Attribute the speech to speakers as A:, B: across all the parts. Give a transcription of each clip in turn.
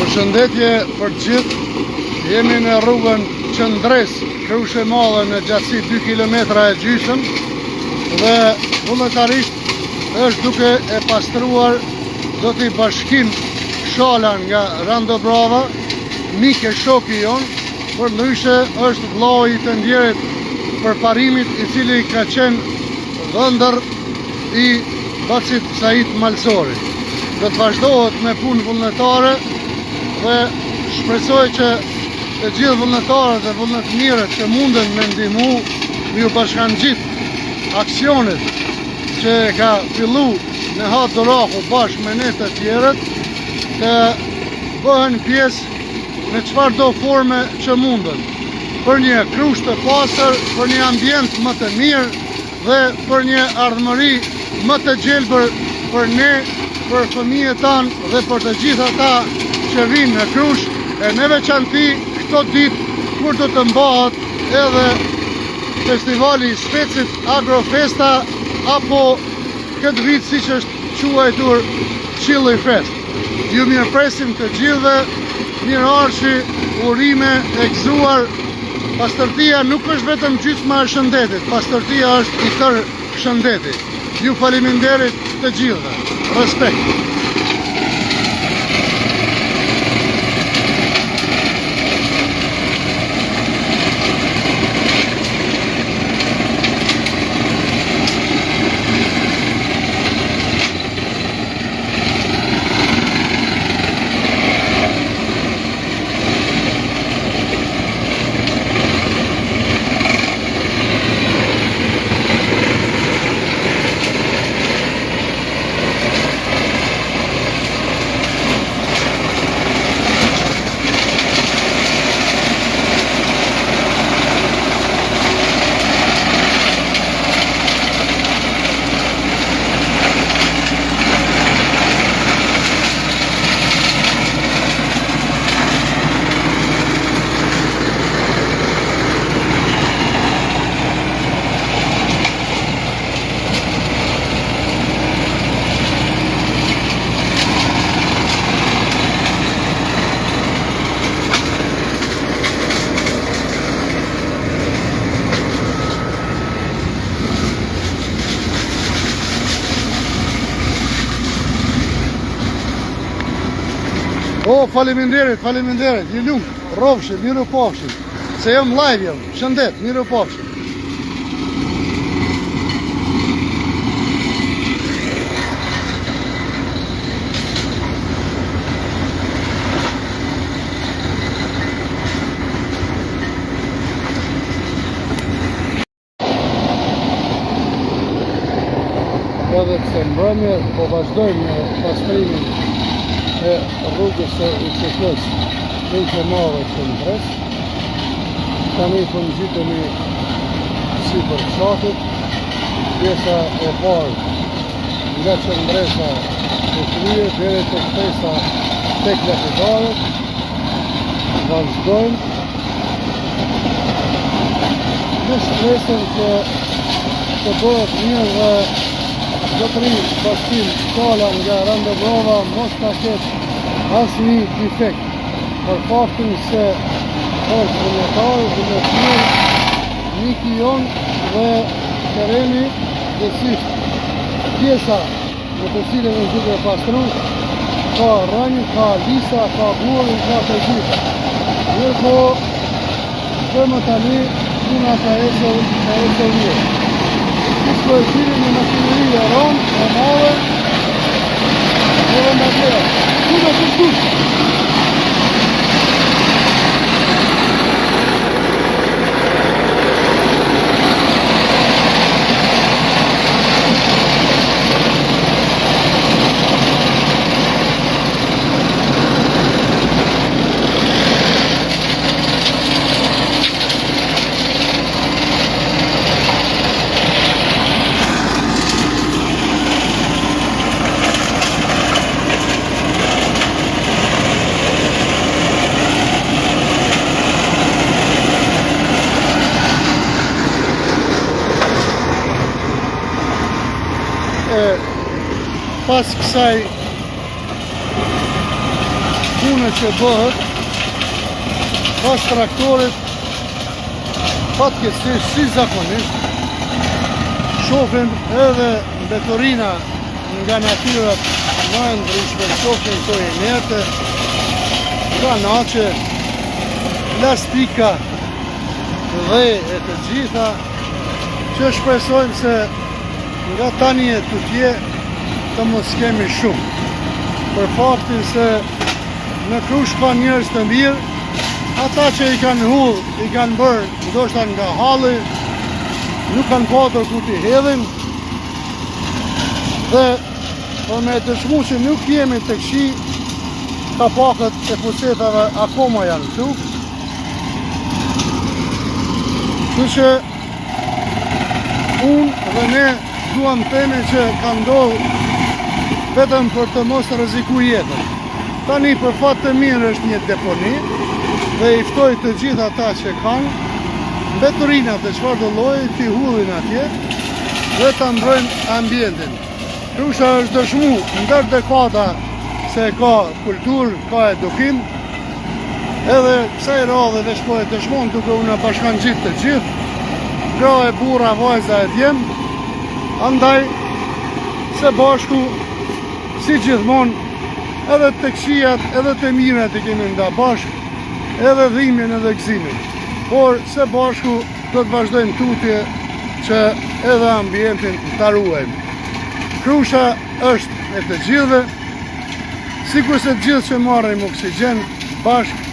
A: Përshëndetje për gjithë, jemi në rrugën Qëndres, Krushe Madhe në gjatësi 2 km e gjysëm dhe vullnetarisht është duke e pastruar zoti Bashkim Shalan nga Randobrava, mike shoki jon, për ndryshe është vllai i të ndjerit për parimit i cili ka qenë dhëndër i Bacit Said Malsori. Do të vazhdohet me punë vullnetare dhe shpresoj që të gjithë vullnetarët dhe vullnetmirët që munden me ndihmu ju bashkangjit aksionet që ka fillu në Hat Dorahu bashkë me ne të tjerët të bëhen pjesë në çfarëdo forme që munden për një Krush të pastër, për një ambient më të mirë dhe për një ardhmëri më të gjelbër për ne, për fëmijët tanë dhe për të gjithë ata që vinë në Krush, e në veçanti këto ditë kur do të mbahet edhe festivali i Specit Agrofesta apo këtë vit siç është quajtur Chili Fest. Ju mirëpresim të gjithëve, mirëarshi, urime e gëzuar. Pastërtia nuk është vetëm gjysma e shëndetit, pastërtia është i tërë shëndeti. Ju faleminderit të gjithëve. Respekt. Faleminderit, ju lumë, rofshim, miru pofshim, se jam live jam, shëndet, miru pofshim. Edhe pse mbrëmje, po vazhdojmë në pastrimin e rrugës së Qëndrës, Krushe Madhe Qëndres. Tani po ngjitemi sipër fshatit, pjesa e parë nga Qëndresa e kryet deri tek festa tek lapidarët. Vazhdojmë në shpresën që të bëhet mirë dhe zotëri Bashkim Shalan nga Randobrava mos ta ketë asnjë defekt, për faktin se është vullnetar, miki jon dhe tereni gjithësisht pjesa në të cilën është duke pastru ka rënjë, ka lisa, ka burin, ka të gjithë. Mirëpo që më tani puna ka ecë mirë. Kishko e qiri në makineri e ronë, e madhe, edhe nga tjera. Kuda të shkush! Pas kësaj punë që bëhet pas traktorit, fatkeqësisht si zakonisht shohim edhe mbeturina nga natyrat më e ndryshme, shohim këto inerte, kanaçe, plastika dhe e të gjitha, që shpresojmë se nga tani e tutje të mos kemi shumë. Për faktin se në Krushk ka njerëz të mirë, ata që i kanë hull, i kanë bërë ndoshta nga halli, nuk kanë patur ku t'i hedhin, dhe për me dëshmu që nuk jemi të këshi, kapakët e pusetave akoma janë këtu. Kështu që unë dhe ne duam themi që ka ndodhur vetëm për të mos rreziku jetën. Tani për fat të mirë është një deponi dhe i ftoj të gjithë ata që kanë mbeturinat e çfarëdo lloji t'i hullin atje dhe ta mbrojnë ambientin. Krusha është dëshmu ndër dekada se ka kulturë, ka edukim, edhe kësaj radhe veç po e dëshmon duke u na bashkangjit të gjithë, gra e burra, vajza e djem, andaj se bashku, si gjithmonë, edhe të këqijat, edhe të mirat i kemi nda bashk, edhe dhimbjen edhe gëzimin. Por se bashku do të vazhdojmë tutje që edhe ambientin ta ruajmë. Krusha është e të gjithëve, sikur se të gjithë që marrim oksigjen bashk,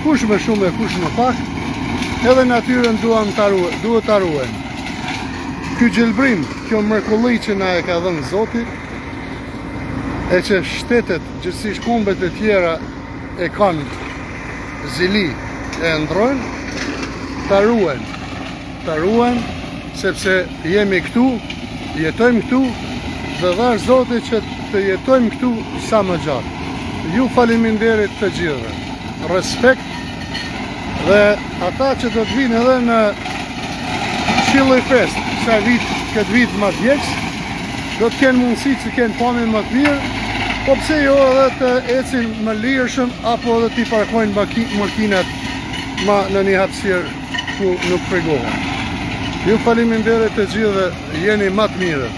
A: kush më shumë e kush më pak, edhe natyrën duhet ta ruajmë. Ky gjelbrim, kjo mrekulli që na e ka dhënë Zoti, e që shtetet, gjithësisht kombet e tjera e kanë zili e ndrojnë, ta ruajnë, sepse jemi këtu, jetojmë këtu, dhe dhash Zoti që të jetojmë këtu sa më gjatë. Ju faleminderit të gjithëve. Respekt dhe ata që do të vinë edhe në Këshilli Fest, këtë vit më djeks, do të kenë mundësi që kenë pamjen më të mirë, po pse jo edhe të ecin më lirshëm apo edhe t'i parkojnë makinat në një hapësirë ku nuk fregohen. Ju faleminderit të gjithëve, jeni më të mirë.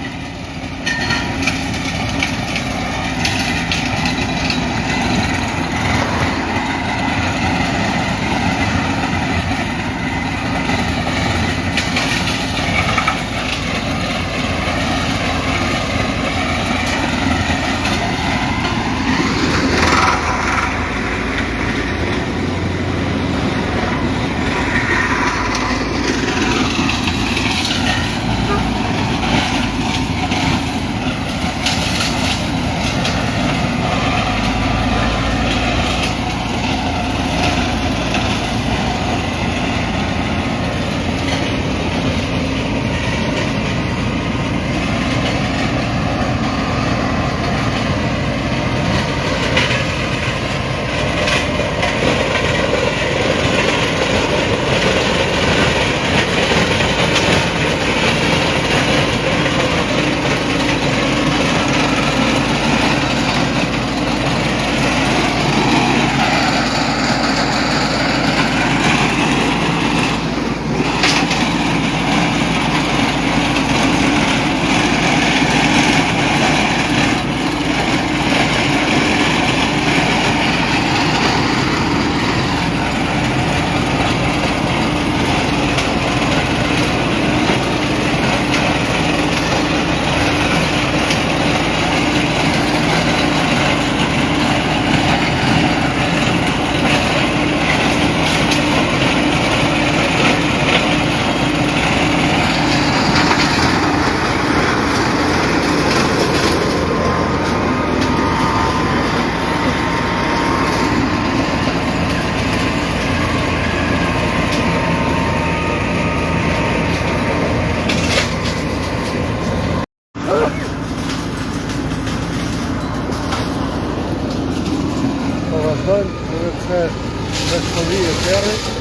A: vescovie terre.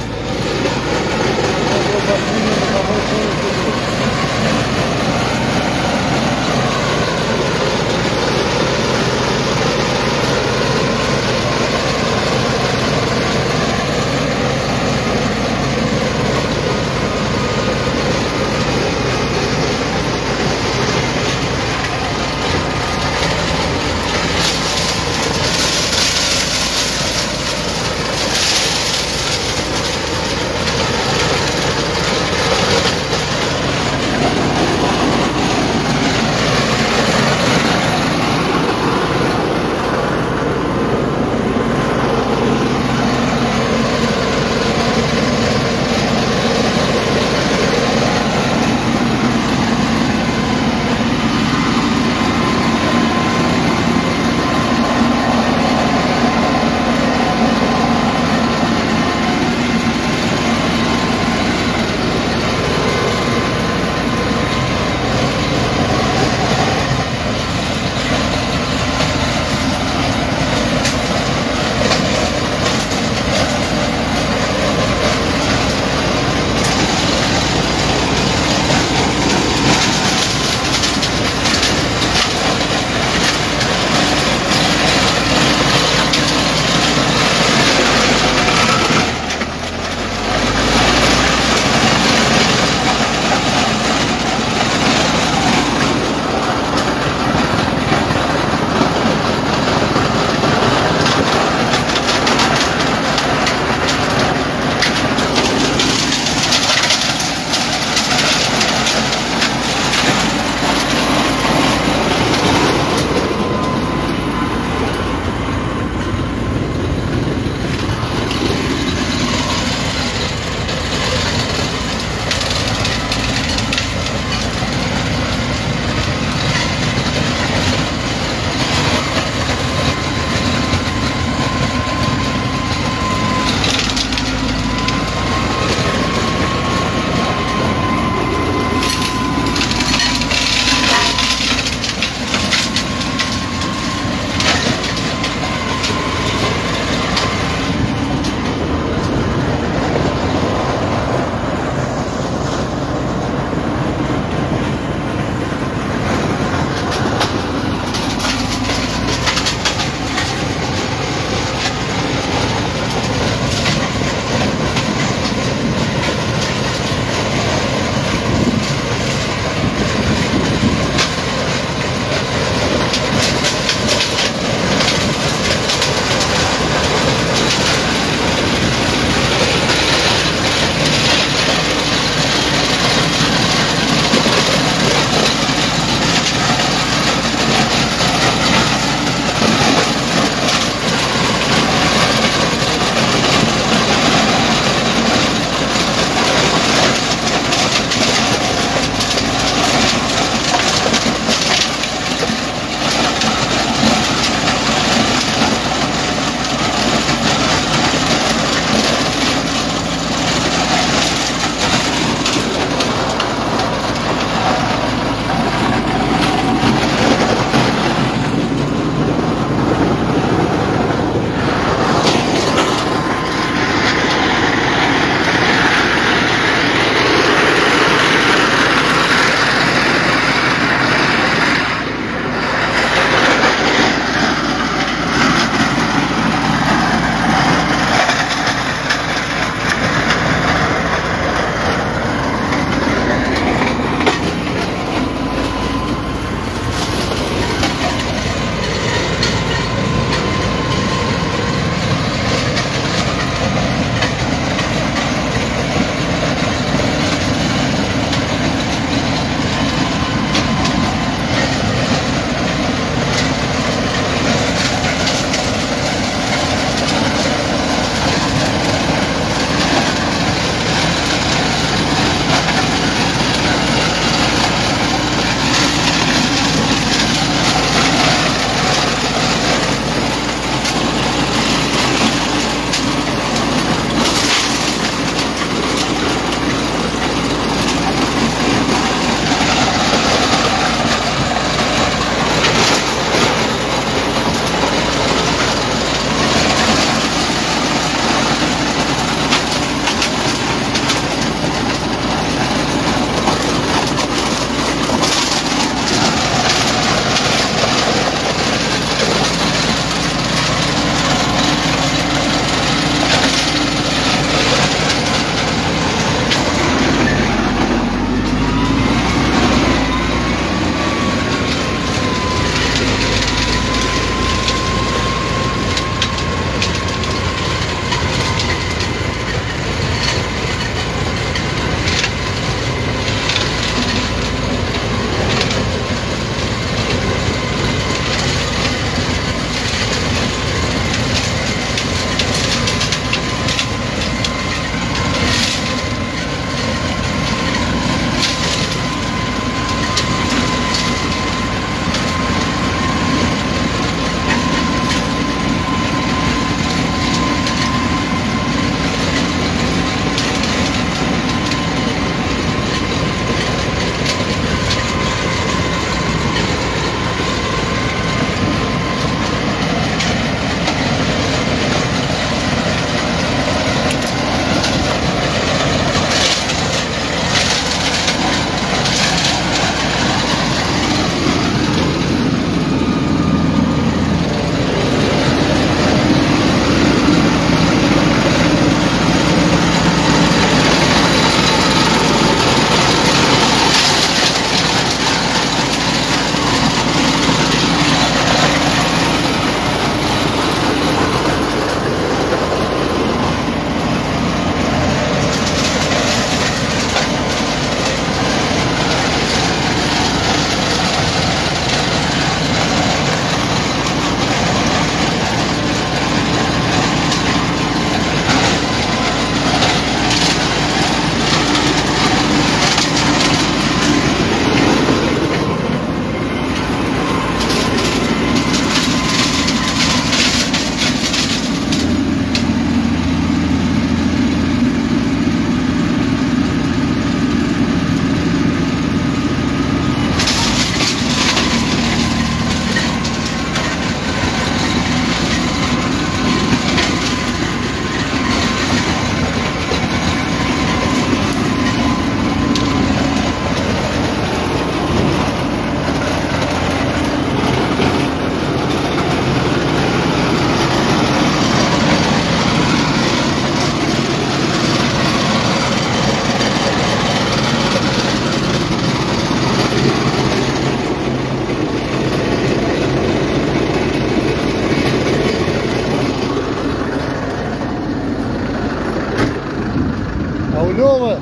A: love.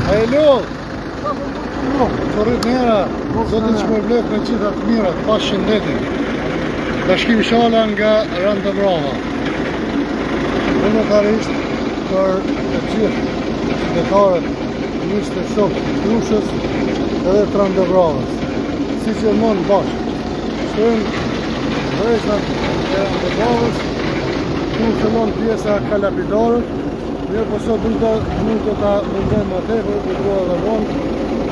A: A e love. Të rrit njëra, zotin që me vlet me gjitha të mirat, pas shëndetin. Bashkim Shala nga Randa Brava. Vullnetarisht për të gjithë qytetarët, njështë të shokë të Krushës edhe të Randa Bravës. Si që mënë bashkë. Shtojnë drejsnat e Randa Bravës, ku fillon pjesa Kalapidarët, mirë po sot nuk do ta mundem më tepër, u drua dhe vonë,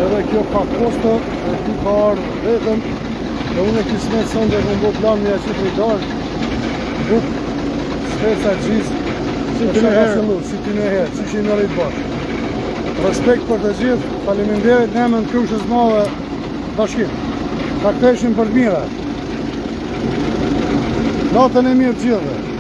A: edhe kjo ka posto, e ti ka ardhë vetëm, dhe unë e kismet sonde më mbo plan një aqit një darë, buk, speca gjizë, si ty në herë, që që i në rritë bashkë. Respekt për të gjithë, faleminderit në emën Krushës Madhe Bashkim. Ta këtëshim për të mira. Natën e mirë gjithë.